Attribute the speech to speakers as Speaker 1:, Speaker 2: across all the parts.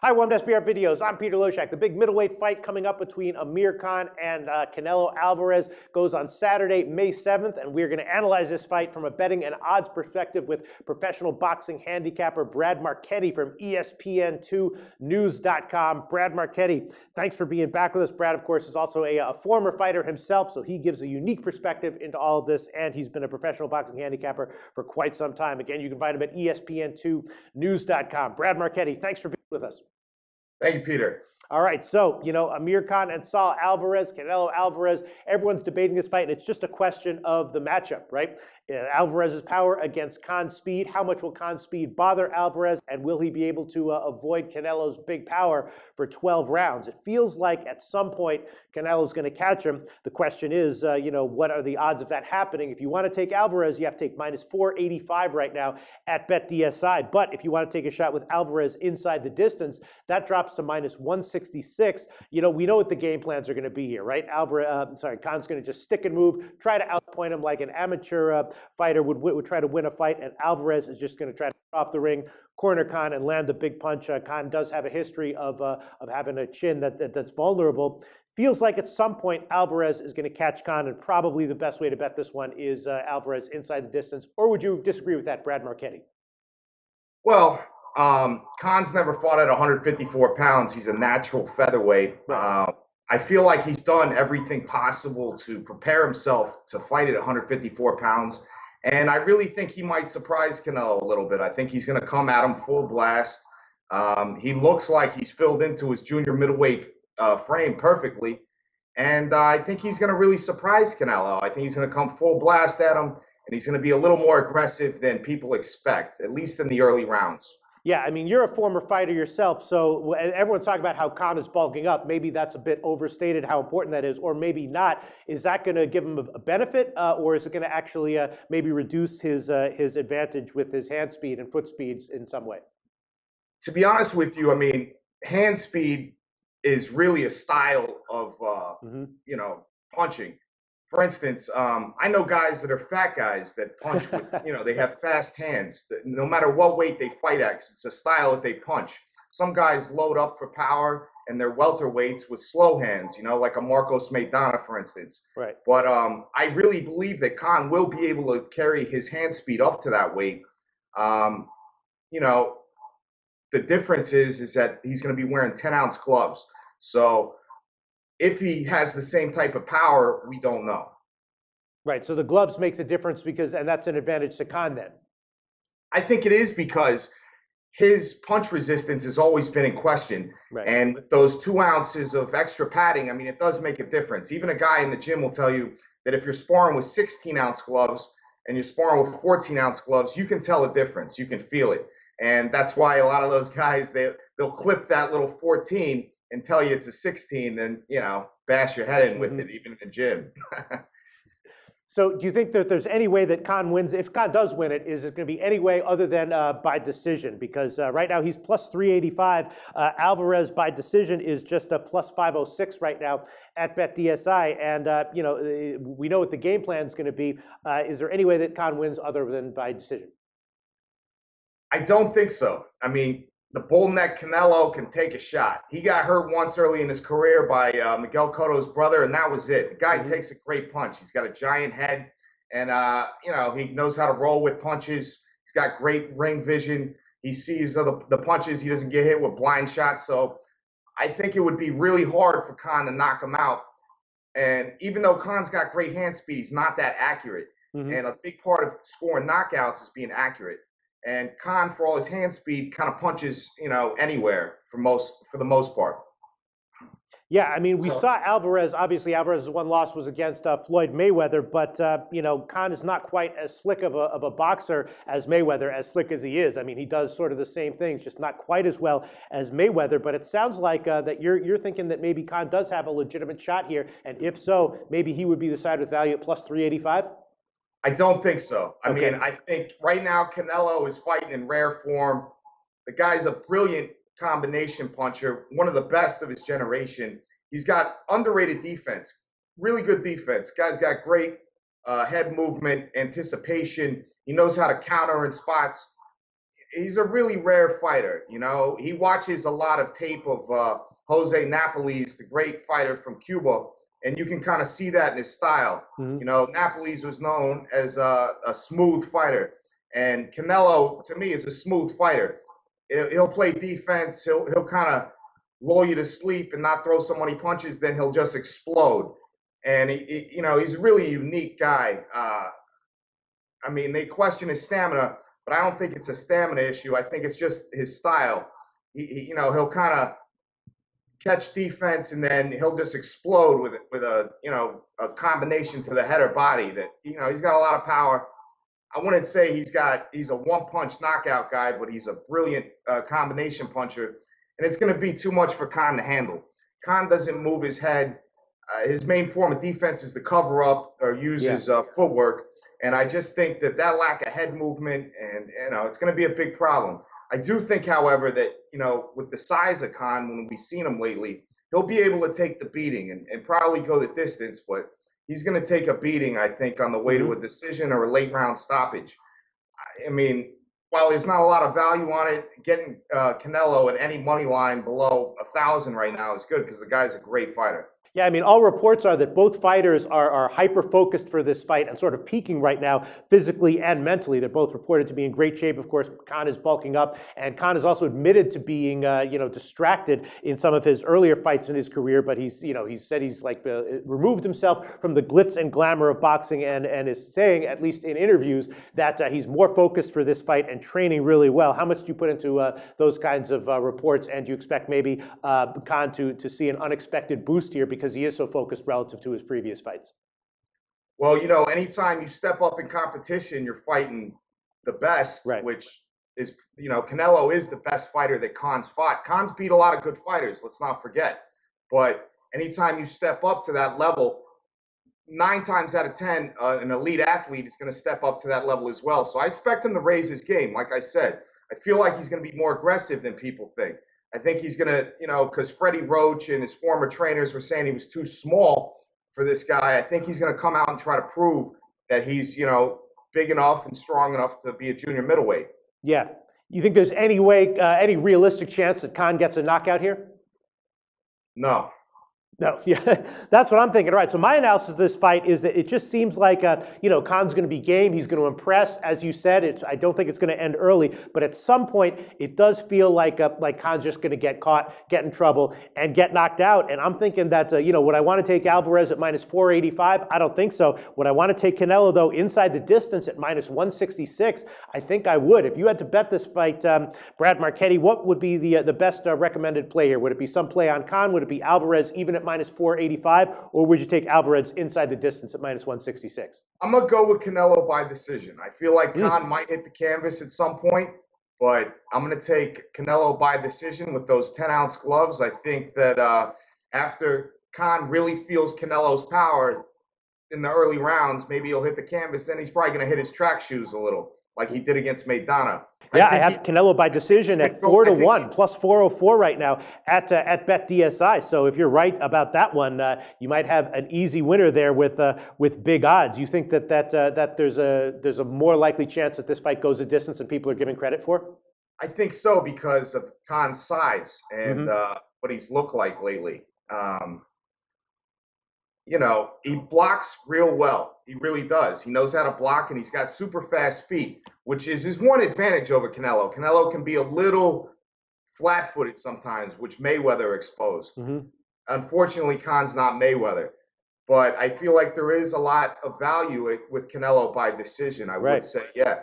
Speaker 1: Hi, welcome to SBR Videos. I'm Peter Loshak. The big middleweight fight coming up between Amir Khan and Canelo Alvarez goes on Saturday, May 7th, and we're going to analyze this fight from a betting and odds perspective with professional boxing handicapper Brad Marchetti from ESPN2News.com. Brad Marchetti, thanks for being back with us. Brad, of course, is also a former fighter himself, so he gives a unique perspective into all of this, and he's been a professional boxing handicapper for quite some time. Again, you can find him at ESPN2News.com. Brad Marchetti, thanks for being with us.
Speaker 2: Thank you, Peter.
Speaker 1: All right, so, Amir Khan and Canelo Alvarez, everyone's debating this fight, and it's just a question of the matchup, right? Alvarez's power against Khan's speed. How much will Khan's speed bother Alvarez, and will he be able to avoid Canelo's big power for 12 rounds? It feels like at some point Canelo's going to catch him. The question is, what are the odds of that happening? If you want to take Alvarez, you have to take minus 485 right now at BetDSI. But if you want to take a shot with Alvarez inside the distance, that drops to minus 166. We know what the game plans are going to be here, right? Khan's going to just stick and move, try to outpoint him like an amateur fighter would try to win a fight, and Alvarez is just going to try to get off the ring, corner Khan, and land the big punch. Khan does have a history of having a chin that's vulnerable. Feels like at some point Alvarez is going to catch Khan, and probably the best way to bet this one is Alvarez inside the distance. Or would you disagree with that, Brad Marchetti?
Speaker 2: Well, Khan's never fought at 154 pounds. He's a natural featherweight. Right. I feel like he's done everything possible to prepare himself to fight at 154 pounds. And I really think he might surprise Canelo a little bit. I think he's going to come at him full blast. He looks like he's filled into his junior middleweight frame perfectly. And I think he's going to really surprise Canelo. I think he's going to come full blast at him, and he's going to be a little more aggressive than people expect, at least in the early rounds.
Speaker 1: Yeah, I mean, you're a former fighter yourself, so everyone's talking about how Khan is bulking up. Maybe that's a bit overstated how important that is, or maybe not. Is that going to give him a benefit, or is it going to actually maybe reduce his advantage with his hand speed and foot speeds in some way?
Speaker 2: To be honest with you, I mean, hand speed is really a style of, punching. For instance, I know guys that are fat guys that punch with, they have fast hands. No matter what weight they fight at, it's a style that they punch. Some guys load up for power, and they're welterweights with slow hands, like a Marcos Maidana, for instance.
Speaker 1: Right.
Speaker 2: But I really believe that Khan will be able to carry his hand speed up to that weight. The difference is that he's going to be wearing 10-ounce gloves. So if he has the same type of power, we don't know.
Speaker 1: Right. So the gloves makes a difference and that's an advantage to Khan then.
Speaker 2: I think it is because his punch resistance has always been in question.
Speaker 1: Right.
Speaker 2: And with those 2 ounces of extra padding, I mean, it does make a difference. Even a guy in the gym will tell you that if you're sparring with 16-ounce gloves and you're sparring with 14-ounce gloves, you can tell a difference. You can feel it. And that's why a lot of those guys, they'll clip that little 14 and tell you it's a 16, and bash your head in with it, even in the gym.
Speaker 1: So do you think that there's any way that Khan wins? If Khan does win it, is it going to be any way other than by decision? Because right now he's plus 385. Alvarez by decision is just a plus 506 right now at BetDSI. And, we know what the game plan is going to be. Is there any way that Khan wins other than by decision?
Speaker 2: I don't think so. I mean, the bull neck Canelo can take a shot. He got hurt once early in his career by Miguel Cotto's brother, and that was it. The guy takes a great punch. He's got a giant head, and, he knows how to roll with punches. He's got great ring vision. He sees the punches. He doesn't get hit with blind shots. So I think it would be really hard for Khan to knock him out. And even though Khan's got great hand speed, he's not that accurate. And a big part of scoring knockouts is being accurate. And Khan, for all his hand speed, kind of punches, anywhere for the most part.
Speaker 1: Yeah, I mean, we saw Alvarez. Obviously, Alvarez's one loss was against Floyd Mayweather, but Khan is not quite as slick of a boxer as Mayweather, as slick as he is. I mean, he does sort of the same things, just not quite as well as Mayweather. But it sounds like that you're thinking that maybe Khan does have a legitimate shot here, and if so, maybe he would be the side with value at plus 385.
Speaker 2: I don't think so. I mean, I think right now Canelo is fighting in rare form. The guy's a brilliant combination puncher, one of the best of his generation. He's got underrated defense, really good defense. Guy's got great head movement, anticipation. He knows how to counter in spots. he's a really rare fighter. You know, he watches a lot of tape of Jose Napoli's, the great fighter from Cuba, and you can kind of see that in his style.
Speaker 1: Mhm.
Speaker 2: You know, Napoli's was known as a smooth fighter, and Canelo, to me, is a smooth fighter. He'll play defense. He'll kind of lull you to sleep and not throw so many punches. Then he'll just explode. And you know, he's a really unique guy. I mean, they question his stamina, but I don't think it's a stamina issue. I think it's just his style. You know, he'll kind of catch defense and then he'll just explode with a you know a combination to the head or body that you know he's got a lot of power. I wouldn't say he's a one-punch knockout guy, but he's a brilliant combination puncher, and it's going to be too much for Khan to handle. Khan doesn't move his head. His main form of defense is to cover up or use his footwork. And I just think that lack of head movement, and you know, it's going to be a big problem. I do think, however, that you know, with the size of Khan, when we've seen him lately, he'll be able to take the beating and probably go the distance. But he's going to take a beating, I think, on the way to a decision or a late round stoppage. I mean, while there's not a lot of value on it, getting Canelo at any money line below 1,000 right now is good because the guy's a great fighter.
Speaker 1: Yeah, I mean, all reports are that both fighters are hyper-focused for this fight and sort of peaking right now, physically and mentally. They're both reported to be in great shape. Of course, Khan is bulking up, and Khan is also admitted to being, you know, distracted in some of his earlier fights in his career. But he's, you know, he said he's like removed himself from the glitz and glamour of boxing, and is saying, at least in interviews, that he's more focused for this fight and training really well. How much do you put into those kinds of reports, and do you expect maybe Khan to see an unexpected boost here because he is so focused relative to his previous fights?
Speaker 2: Well, you know, anytime you step up in competition, you're fighting the best,
Speaker 1: Right.
Speaker 2: which is, you know, Canelo is the best fighter that Khan's fought. Khan's beat a lot of good fighters, let's not forget. But anytime you step up to that level, 9 times out of 10, an elite athlete is going to step up to that level as well. So I expect him to raise his game. Like I said, I feel like he's going to be more aggressive than people think. I think he's going to, you know, because Freddie Roach and his former trainers were saying he was too small for this guy. I think he's going to come out and try to prove that he's, you know, big enough and strong enough to be a junior middleweight.
Speaker 1: Yeah. You think there's any way, any realistic chance that Khan gets a knockout here?
Speaker 2: No.
Speaker 1: No, yeah, that's what I'm thinking. All right, so my analysis of this fight is that it just seems like, you know, Khan's going to be game. He's going to impress, as you said. I don't think it's going to end early, but at some point, it does feel like Khan's just going to get caught, get in trouble, and get knocked out. And I'm thinking that, you know, would I want to take Alvarez at minus 485? I don't think so. Would I want to take Canelo, though, inside the distance at minus 166? I think I would. If you had to bet this fight, Brad Marchetti, what would be the best recommended play here? Would it be some play on Khan? Would it be Alvarez even at minus 485, or would you take Alvarez inside the distance at minus 166?
Speaker 2: I'm going to go with Canelo by decision. I feel like Khan might hit the canvas at some point, but I'm going to take Canelo by decision with those 10-ounce gloves. I think that after Khan really feels Canelo's power in the early rounds, maybe he'll hit the canvas. Then he's probably going to hit his track shoes a little, like he did against Maidana.
Speaker 1: Yeah, I have Canelo by decision at 4-1, plus 404 right now at BetDSI. So if you're right about that one, you might have an easy winner there with big odds. You think that there's a more likely chance that this fight goes a distance than people are giving credit for?
Speaker 2: I think so because of Khan's size and what he's looked like lately. You know, he blocks real well. He really does. He knows how to block, and he's got super fast feet, which is his one advantage over Canelo. Canelo can be a little flat-footed sometimes, which Mayweather exposed. Unfortunately, Khan's not Mayweather. But I feel like there is a lot of value with Canelo by decision. I would say, yeah.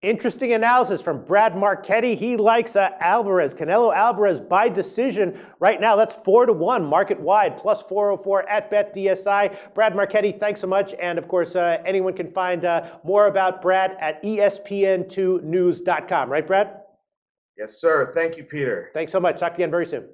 Speaker 1: Interesting analysis from Brad Marchetti. He likes Alvarez, Canelo Alvarez by decision right now. That's 4-1 market wide, plus 404 at BetDSI. Brad Marchetti, thanks so much. And of course, anyone can find more about Brad at ESPN2news.com. Right, Brad?
Speaker 2: Yes, sir. Thank you, Peter.
Speaker 1: Thanks so much. Talk to you again very soon.